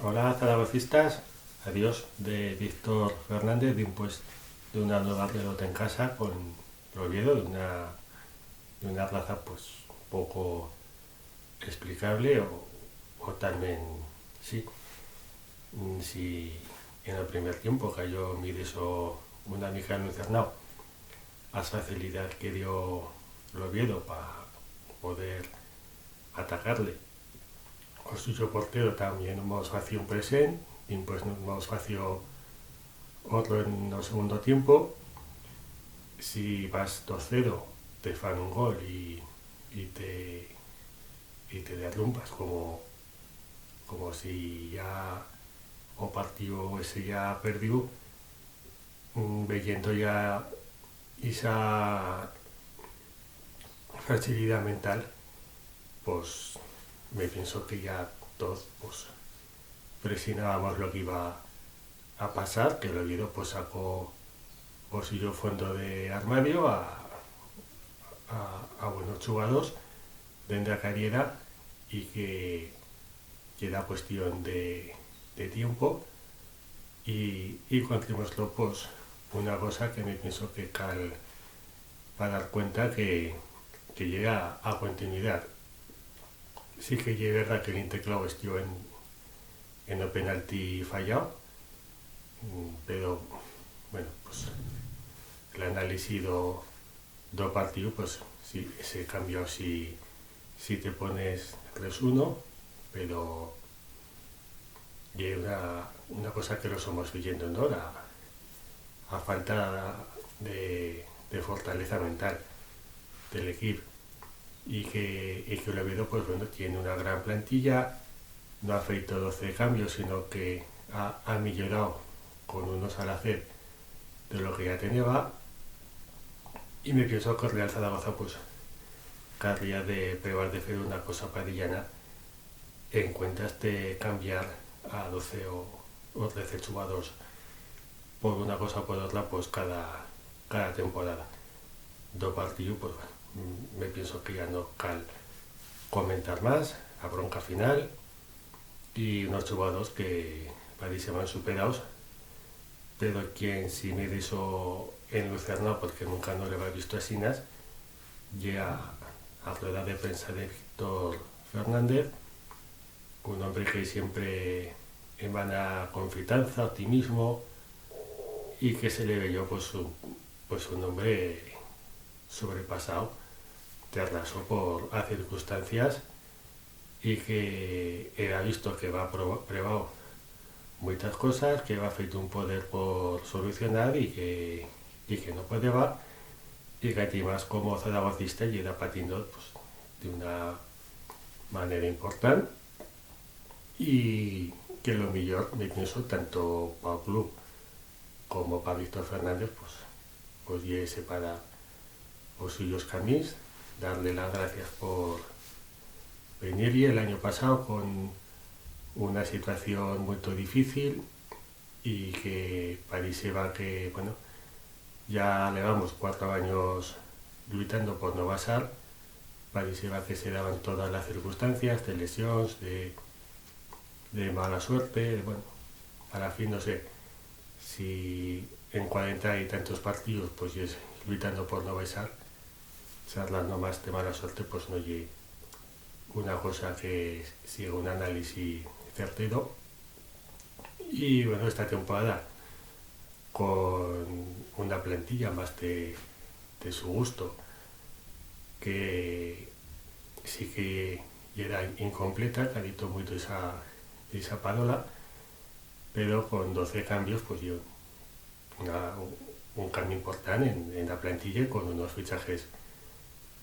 Hola zaragocistas, adiós de Víctor Fernández de una nueva pelota en casa con Oviedo, de una raza pues poco explicable o también sí, si en el primer tiempo cayó Mireso una mica en un cernao, la facilidad que dio el Oviedo para poder atacarle. O suyo portero también hemos facio un presente, y pues no hemos facio otro en el segundo tiempo. Si vas 2-0 te fan un gol y te, y te derrumpas como si ya o partido ese ya perdió, viendo ya esa fragilidad mental, pues me pienso que ya todos pues presionábamos lo que iba a pasar, que el Oviedo pues sacó bolsillo fondo de armario a buenos jugadores dentro de la carrera y que era cuestión de tiempo y conseguimoslo pues una cosa que me pienso que cal para dar cuenta que llega a continuidad. Sí que es verdad que el Interclau estuvo en el penalti fallado, pero bueno, pues el análisis do partido, pues sí, ese cambio si te pones 3-1, pero y una cosa que lo somos viendo, ¿no? A falta de fortaleza mental del equipo y que el Oviedo pues bueno, tiene una gran plantilla, no ha feito 12 cambios, sino que ha mejorado con unos al hacer de lo que ya tenía y me pienso que el Real Zaragoza pues querría de probar de hacer una cosa padillana en cuentas de cambiar a 12 o 13 jugadores por una cosa o por otra pues cada temporada. Do partido pues bueno, me pienso que ya no cal comentar más, a bronca final y unos jugadores que parece van superados, pero quien si me hizo en Lucerna porque nunca no le había visto a Sinas, llega a rueda de prensa de Víctor Fernández, un hombre que siempre emana confianza, optimismo y que se le veo pues un hombre sobrepasado, te arrasó por a circunstancias y que era visto que va probado muchas cosas, que va feito un poder por solucionar y que no puede va y que además como zaragocista llega patiendo pues, de una manera importante y que lo mejor me pienso tanto para el club como para Víctor Fernández pues y separar los suyos caminos, darle las gracias por venir y el año pasado con una situación muy difícil y que parecía que bueno ya llevamos 4 años luchando por no pasar, parecía que se daban todas las circunstancias de lesiones, de mala suerte, bueno, a la fin no sé si en 40 y tantos partidos pues es luchando por no besar, charlando más de mala suerte pues no llegue una cosa que sigue un análisis certero y bueno esta temporada con una plantilla más de su gusto que sí que era incompleta, que adicto mucho esa parola, pero con 12 cambios pues yo una, un cambio importante en la plantilla con unos fichajes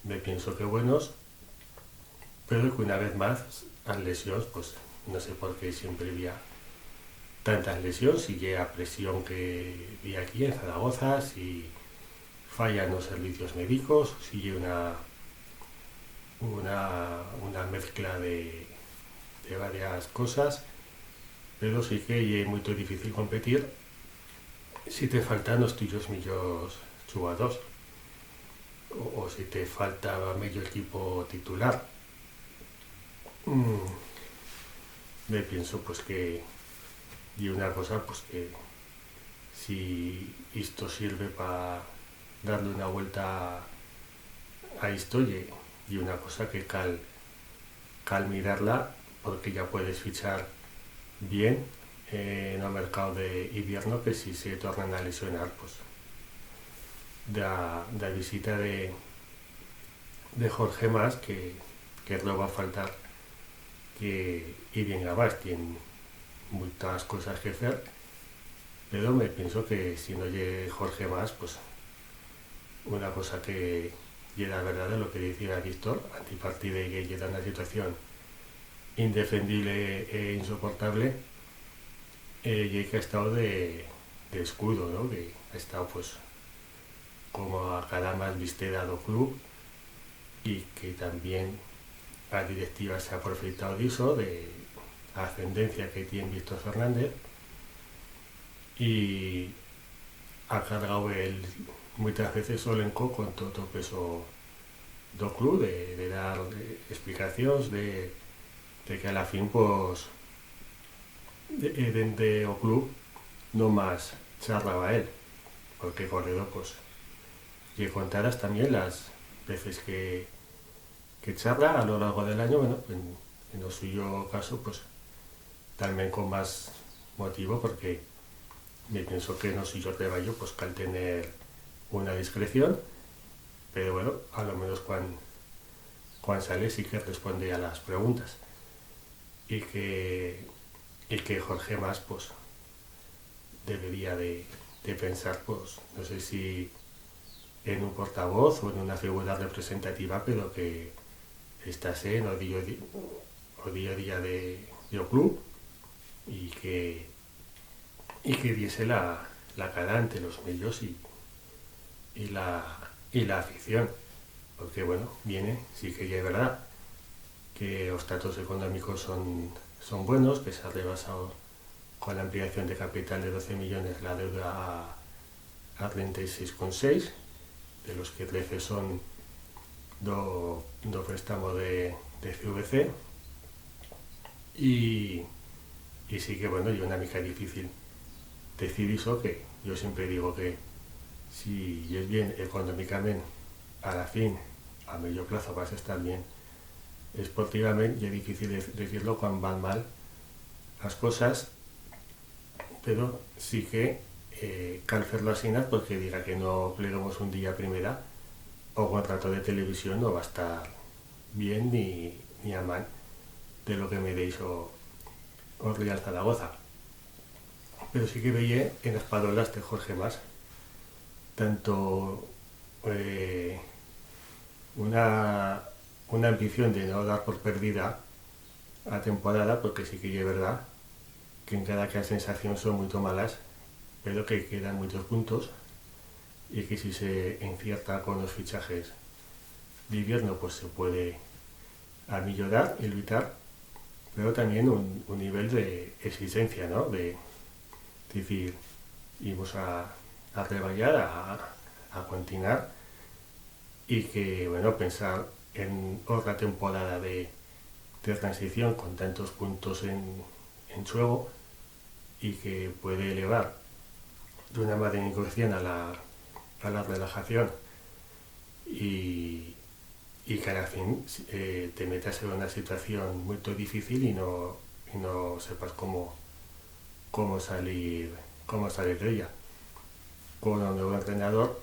me pienso que buenos, pero que una vez más las lesiones pues no sé por qué siempre había tantas lesiones y ya presión que vi aquí en Zaragoza, si fallan los servicios médicos, si hay una mezcla de varias cosas, pero sí que es muy difícil competir si te faltan los tuyos millos jugadores o si te falta medio equipo titular. Mm, me pienso pues que, y una cosa pues que si esto sirve para darle una vuelta a esto y una cosa que cal mirarla porque ya puedes fichar bien en el mercado de invierno que si se tornan a lesionar pues da visita de Jorge Mas que no va a faltar que y venga más tiene muchas cosas que hacer pero me pienso que si no llegue Jorge Mas pues una cosa que llega verdad de lo que decía Víctor antipartida y que llega una situación indefendible e insoportable y que ha estado de escudo, ¿no? Que ha estado pues como a cada más viste dado club y que también la directiva se ha aprovechado de eso, de la ascendencia que tiene Víctor Fernández y ha cargado él muchas veces Solenco con todo peso do club de dar explicaciones de que a la fin pues dentro o club no más charlaba él porque corredor pues y contaras también las veces que charla a lo largo del año bueno en el suyo caso pues también con más motivo porque me pienso que no soy yo treballo pues que al tener una discreción pero bueno a lo menos cuando sale sí que responde a las preguntas y que Jorge Mas pues debería de pensar pues no sé si en un portavoz o en una figura representativa pero que estase en o día a día de club y que diese la cara ante los medios y la afición porque bueno viene sí que ya es verdad que los datos económicos son buenos que se ha rebasado con la ampliación de capital de 12 millones la deuda a 36,6 de los que 13 son do préstamo de CVC y sí que bueno, y una mica difícil decir eso que yo siempre digo que si es bien económicamente a la fin a medio plazo vas a estar bien esportivamente y es difícil decirlo cuando van mal las cosas pero sí que cal hacerlo así porque diga que no pleguemos un día primera o contrato de televisión no va a estar bien ni a mal de lo que me deis o Real Zaragoza pero sí que veía en las parolas de Jorge Mas tanto una ambición de no dar por perdida a temporada porque sí que es verdad que en cada que sensación son muy malas pero que quedan muchos puntos y que si se encierta con los fichajes de invierno pues se puede amillorar y evitar pero también un nivel de exigencia ¿no? de decir íbamos a trabajar a continuar y que bueno pensar en otra temporada de transición con tantos puntos en juego y que puede elevar de una manera inconsciente a la relajación y que al fin te metas en una situación muy difícil y no sepas cómo salir de ella. Con un nuevo entrenador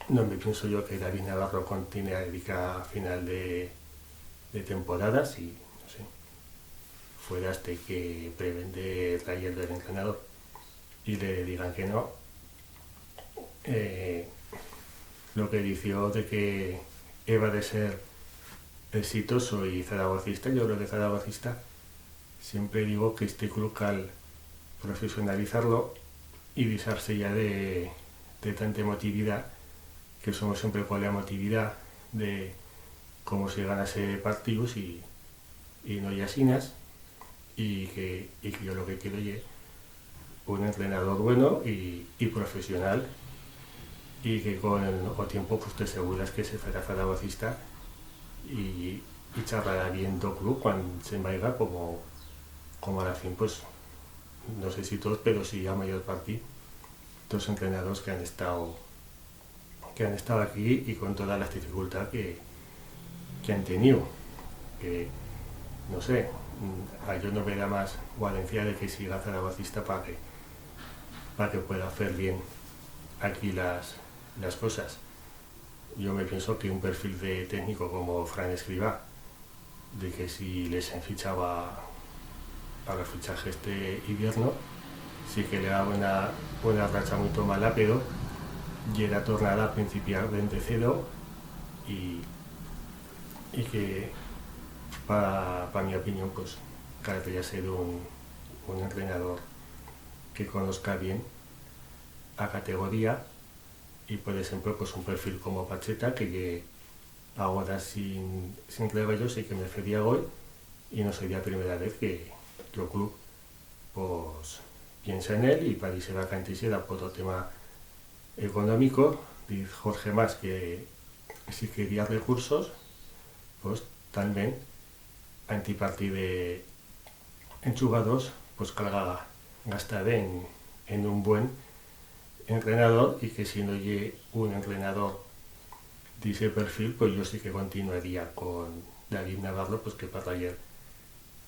no me pienso yo que David Navarro continúe a dedicar a final de temporada si no sé fuera este que prevende el taller del entrenador y le digan que no lo que dició de que iba de ser exitoso y zaragocista yo creo que zaragocista siempre digo que este club al profesionalizarlo y disarse ya de tanta emotividad que somos siempre con la emotividad de cómo se ganase partidos y no hay asinas y que yo lo que quiero es un entrenador bueno y profesional y que con el tiempo pues te aseguras que se fará zaragocista y charlará bien do club cuando se vaya como como a la fin, pues, no sé si todos, pero sí a mayor parte, dos entrenadores que han estado aquí y con todas las dificultades que han tenido. Que, no sé, yo no me da más Valencia de que siga zaragocista para que pueda hacer bien aquí las cosas. Yo me pienso que un perfil de técnico como Fran Escribá, de que si les fichaba para el fichaje este invierno, sí que le daba una racha muy mala, pero ya era tornada a principiar de cero y que para mi opinión pues debería ser un entrenador que conozca bien a categoría y por ejemplo pues un perfil como Pacheta que ahora sin revellos y que me sería hoy y no sería la primera vez que el club pues piensa en él y parece vacante será por otro tema económico. Dice Jorge Mas que si quería recursos pues también antipartir en jugadors pues que gastar en un buen entrenador y que si no hay un entrenador de ese perfil pues yo sí que continuaría con David Navarro pues que para ayer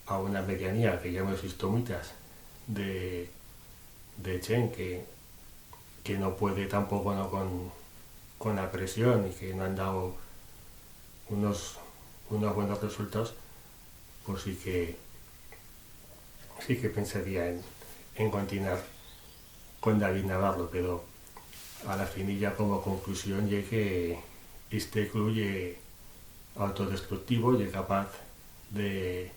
a una medianía que ya hemos visto muchas de Chen que no puede tampoco no con la presión y que no han dado unos buenos resultados, pues sí que pensaría en continuar con David Navarro, pero a la finilla como conclusión llegué que este club es autodestructivo y es capaz de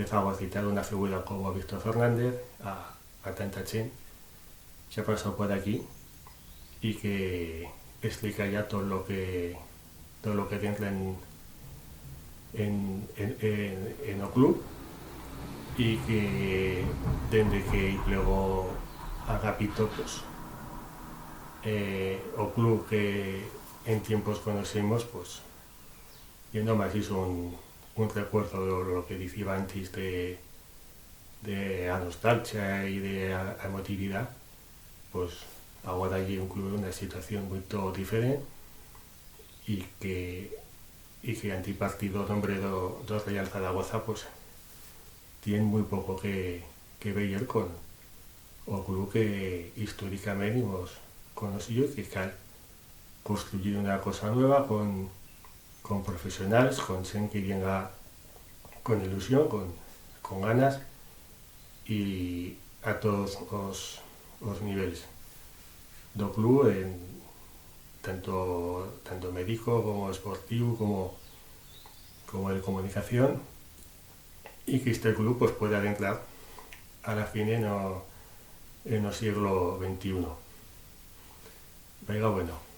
fagocitar una figura como Víctor Fernández a tanta Chen que ha pasado por aquí y que explica ya todo lo que entra en el club y que desde que luego agapito pues o club que en tiempos conocemos pues yo nomás hizo un recuerdo de lo que decía antes de a nostalgia y de a emotividad, pues ahora hay un club en una situación muy todo diferente y que antipartido nombre de Real Zaragoza pues tiene muy poco que ver con el club que históricamente hemos conocido y que cal construir una cosa nueva con profesionales, con gente que venga con ilusión, con ganas y a todos los niveles do club, tanto médico como esportivo como de comunicación y que este club pues pueda entrar a la fin en el siglo XXI. Venga, bueno.